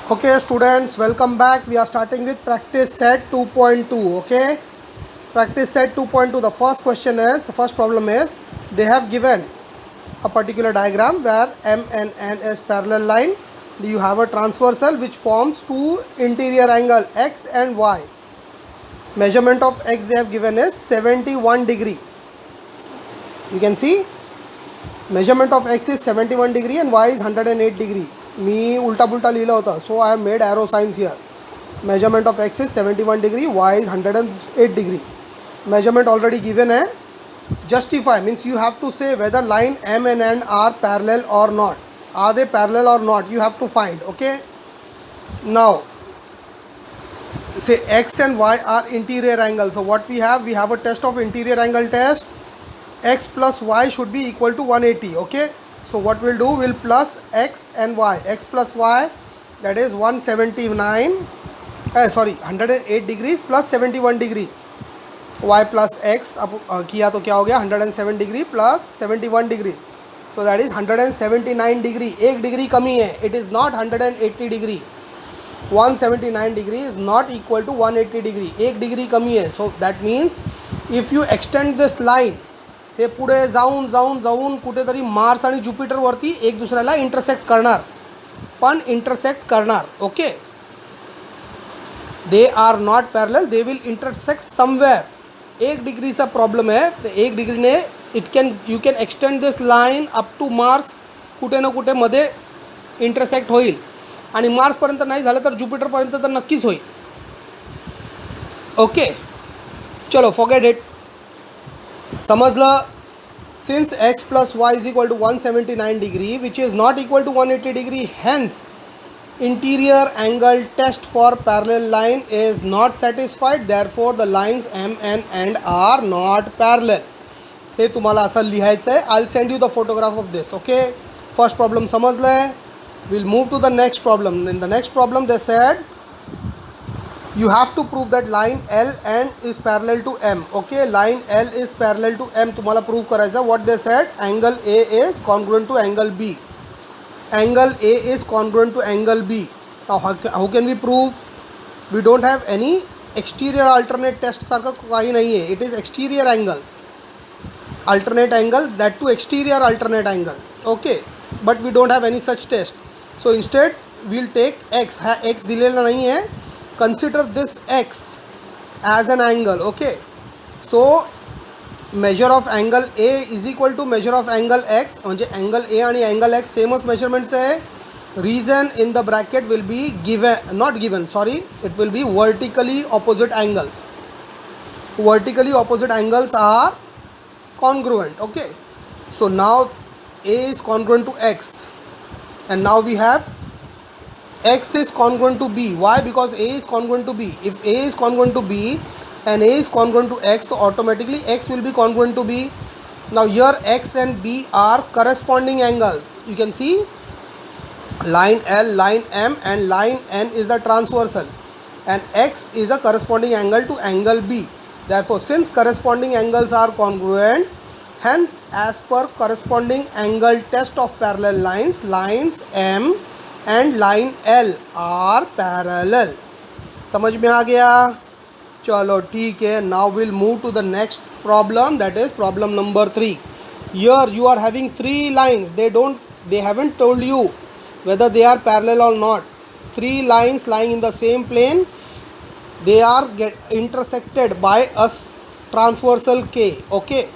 Okay students, welcome back. We are starting with practice set 2.2. Okay, practice set 2.2. The first problem is they have given a particular diagram where M and N is parallel line. You have a transversal which forms two interior angle X and Y. Measurement of X they have given is 71 degrees. You can see measurement of X is 71 degree and Y is 108 degree. मी उल्टा पुल्टा लिहिलं होतं, so I have made arrow signs here. Measurement of X is 71 degree, Y is 108 degrees. Measurement already given है. Justify means you have to say whether line M and N are parallel or not. Are they parallel or not? You have to find. Okay. Now say X and Y are interior angles. So what we have a test of interior angle test. X plus Y should be equal to 180. Okay. So what we'll do, we'll plus X and Y. X plus Y, that is 108 degrees plus 71 degrees. Y plus X किया तो क्या हो गया 107 degree plus 71 degrees. So that is 179 degree. 1 degree कमी है. It is not 180 degree. 179 degree is not equal to 180 degree. 1 degree कमी है. So that means if you extend this line, हे पुढे जाऊन जाऊन जाऊन कुठेतरी मार्स आणि ज्युपिटरवरती एक दुसऱ्याला इंटरसेक्ट करणार, पण इंटरसेक्ट करणार. Okay, they are not parallel, they will intersect somewhere. 1 डिग्रीचा प्रॉब्लेम आहे. तर 1 डिग्रीने you can extend this line up to Mars. कुठे ना कुठे मध्ये इंटरसेक्ट होईल आणि मार्सपर्यंत नाही झालं तर ज्युपिटरपर्यंत तर नक्कीच होईल. ओके, चलो फॉरगेट इट. समजलं. Since X plus Y is equal to 179 degree which is not equal to 180 degree, hence interior angle test for parallel line is not satisfied. Therefore the lines M and N are not parallel. हे तुम्हाला असं लिहायचं आहे. I'll send you the photograph of this. Okay, first problem समजलं आहे. We'll move to the next problem. In the next problem they said you have to prove that line L and is parallel to M. Okay, line L is parallel to M. तुम्हाला prove करायचं. What they said, angle A is congruent to angle B. Angle A is congruent to angle B. Now how can we prove? We don't have any exterior alternate test सारखं काही नाही आहे. It is exterior angles, alternate angle, that too exterior alternate angle. Okay, but we don't have any such test. So instead we'll take X. हा X दिलेला नाही आहे. Consider this X as an angle. Okay, so measure of angle A is equal to measure of angle X. म्हणजे angle A आणि angle X सेमच measurements आहे. Reason in the bracket will be not given, sorry, it will be vertically opposite angles. Vertically opposite angles are congruent. Okay, so now A is congruent to X and now we have X is congruent to B. Why? Because A is congruent to B. If A is congruent to B and A is congruent to X, so automatically X will be congruent to B. Now here X and B are corresponding angles. You can see line L, line M and line N is the transversal and X is a corresponding angle to angle B. Therefore since corresponding angles are congruent, hence as per corresponding angle test of parallel lines, lines M and line L are parallel. समझ में आ गया? चलो ठीक है. Now we'll move to the next problem, that is problem number 3. Here you are having 3 lines. They haven't told you whether they are parallel or not. 3 lines lying in the same plane. They are intersected by a transversal K. Okay,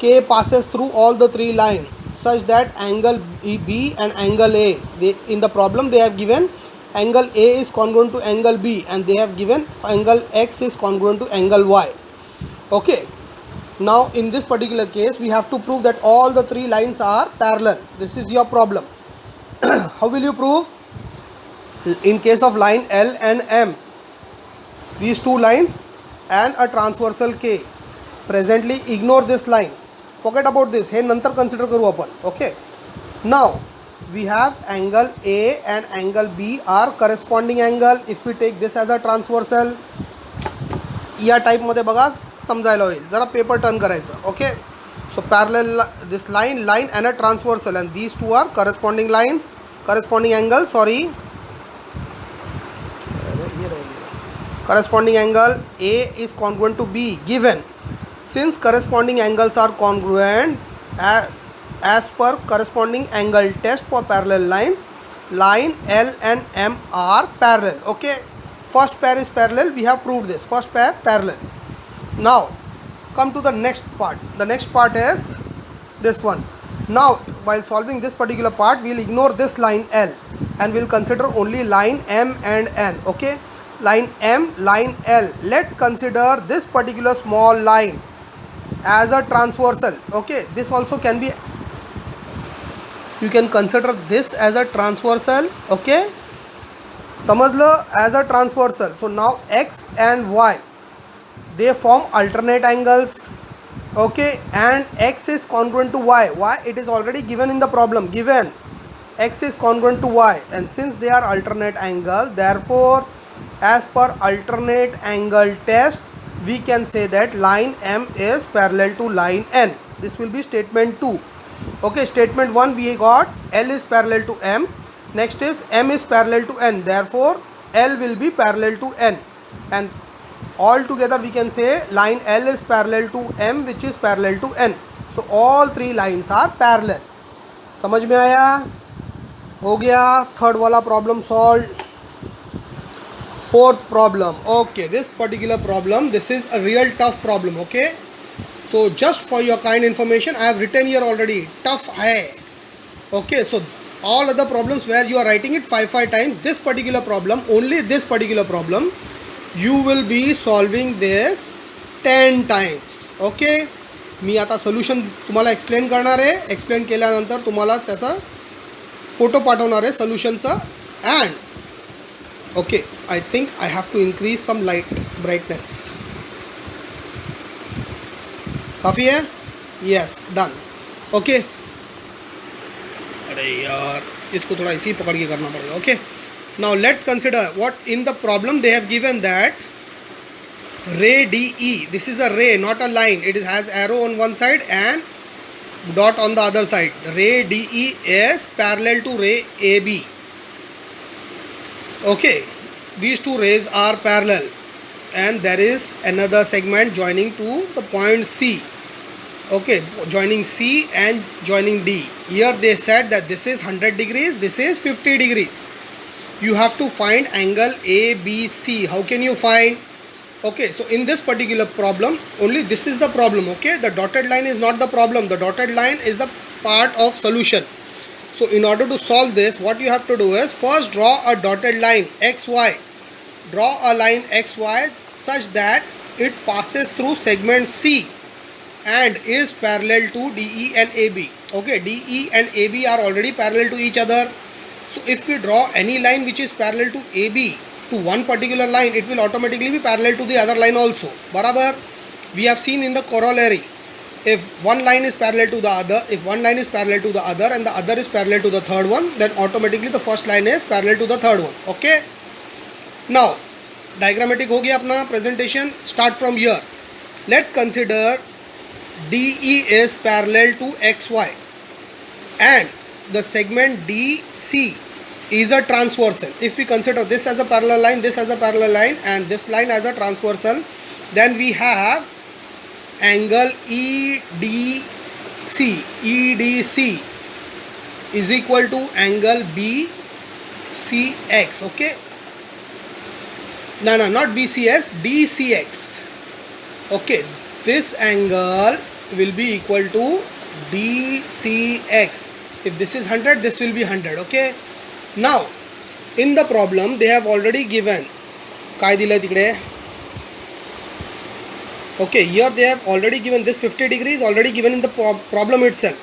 K passes through all the 3 lines such that angle B and angle A, in the problem they have given angle A is congruent to angle B and they have given angle X is congruent to angle Y. Okay, now in this particular case we have to prove that all the 3 lines are parallel. This is your problem. How will you prove? In case of line L and M, these 2 lines and a transversal K, presently ignore this line. Forget about this. हे नंतर consider करू आपण. Okay, now we have angle A and angle B are corresponding angle. If we take this as a transversal, या टाईपमध्ये बघा समजायला होईल. जरा paper turn करायचं. Okay, so parallel this line and a transversal and these two are corresponding lines, corresponding angle, sorry. corresponding angle A is congruent to B given. Since corresponding angles are congruent as per corresponding angle test for parallel lines, line L and M are parallel. Okay, first pair is parallel, we have proved this, first pair parallel. Now come to the next part. The next part is this one. Now while solving this particular part, we will ignore this line L and we will consider only line M and N. Okay, line M, line L. Let's consider this particular small line as a transversal. Okay, this also can be, you can consider this as a transversal. Okay, समझ लो as a transversal. So now X and Y, they form alternate angles. Okay, and X is congruent to Y. Why? It is already given in the problem. Given X is congruent to Y, and since they are alternate angle, therefore as per alternate angle test, we can say that line M is parallel to line N. This will be statement 2. Okay, statement 1 we got L is parallel to M. Next is M is parallel to N. Therefore L will be parallel to N, and all together we can say line L is parallel to M, which is parallel to N. So all three lines are parallel. समझ में आया? हो गया third वाला problem solve. Fourth problem. Okay, this particular problem, this is a real tough problem. Okay, so just for your kind information, I have written here already tough hai. Okay, so all other problems where you are writing it 5 times, this particular problem, only this particular problem, you will be solving this 10 times. Okay, मी आता solution तुम्हाला explain करणार आहे. Explain केल्यानंतर तुम्हाला त्याचा photo पाठवणार आहे सोल्यूशनचा. And okay, I think I have to increase some light brightness. काफ़ी है? Yes, done. ओके, अरे यार इसको थोड़ा इसी पकड़ के करना पड़ेगा. Okay, now let's consider what in the problem they have given that ray DE, this is a ray, not a line, it has arrow on one side and dot on the other side. Ray DE is parallel to ray AB. Okay, these two rays are parallel and there is another segment joining to the point C. Okay, joining C and joining D. Here they said that this is 100 degrees, this is 50 degrees. You have to find angle ABC. How can you find? Okay, so in this particular problem, only this is the problem. Okay, the dotted line is not the problem. The dotted line is the part of solution. So in order to solve this, what you have to do is first draw a dotted line XY. Draw a line XY such that it passes through segment C and is parallel to DE and AB. Okay, DE and AB are already parallel to each other. So if we draw any line which is parallel to AB to one particular line, it will automatically be parallel to the other line also. Barabar, we have seen in the corollary, if one line is parallel to the other, if one line is parallel to the other and the other is parallel to the third one, then automatically the first line is parallel to the third one. Okay, now diagrammatic हो गया अपना presentation. Start from here. Let's consider DE is parallel to XY and the segment DC is a transversal. If we consider this as a parallel line, this as a parallel line and this line as a transversal, then we have angle EDC. EDC is equal to angle BCX. Okay, no, not BCS, DCX. Okay, this angle will be equal to DCX. If this is 100, this will be 100. Okay, now in the problem they have already given काय दिलं तिकडे. Okay, here they have already given this 50 degrees already given in the problem itself.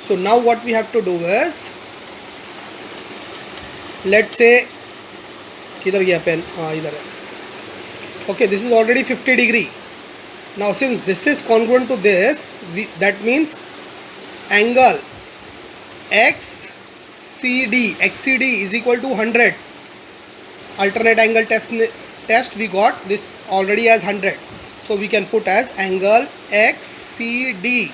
So now what we have to do is, let's say किधर गया pen? हाँ इधर है. Okay, this is already 50 degree. Now since this is congruent to this, that means angle XCD is equal to 100. Alternate angle test we got this already as 100. So we can put as angle XCD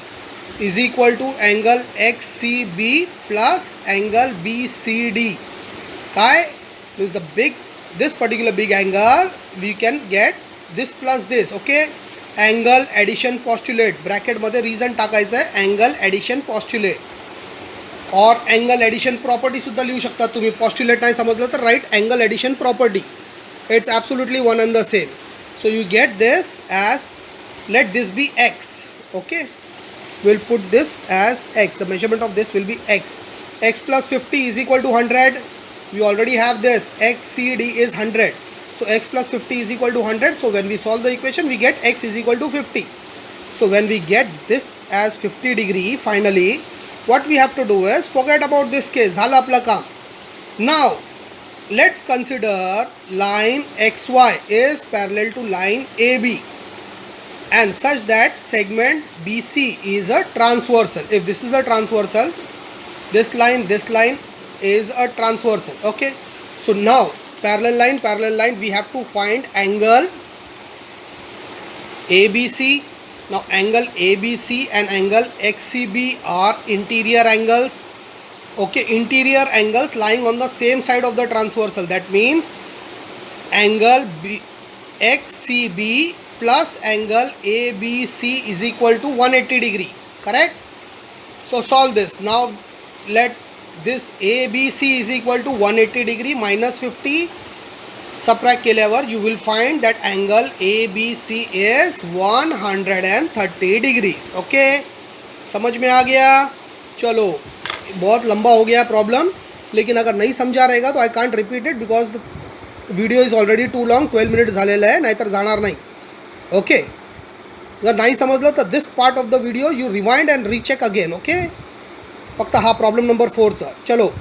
is equal to angle XCB plus angle BCD. Kai is the big, this particular big angle we can get this plus this. Okay, angle addition postulate ब्रॅकेटमध्ये reason टाकायचं आहे, angle addition पॉस्ट्युलेट. और angle addition प्रॉपर्टीसुद्धा लिहू शकता तुम्ही. पॉस्ट्युलेट नाही समजलं तर right angle addition property. It's absolutely one and the same. So you get this as, let this be x. Okay, we'll put this as x. The measurement of this will be x. X plus 50 is equal to 100. We already have this. XCD is 100. So x plus 50 is equal to 100. So when we solve the equation, we get x is equal to 50. So when we get this as 50 degree, finally what we have to do is forget about this case. झालं आपलं काम. Now let's consider line XY is parallel to line AB and such that segment BC is a transversal. If this is a transversal, this line is a transversal. Okay, so now parallel line, we have to find angle ABC. Now angle ABC and angle XCB are interior angles. Okay, interior angles lying on the same side of the transversal. That means angle XCB plus angle ABC is equal to 180 degree. Correct? So solve this. Now let this ABC is equal to 180 degree minus 50. Subtract केल्यावर you will find that angle ABC is 130 degrees. Okay? समझ में आ गया? चलो, बहुत लंबा हो गया problem, लेकिन अगर नहीं समझा रहेगा तो I can't repeat it because the video is already too long. 12 minute झालेलं आहे, नाहीतर जाणार नाही. ओके, जर नाही समजलं तर this part of the video you rewind and recheck again. Okay, फक्त हा प्रॉब्लेम नंबर 4चा. चलो.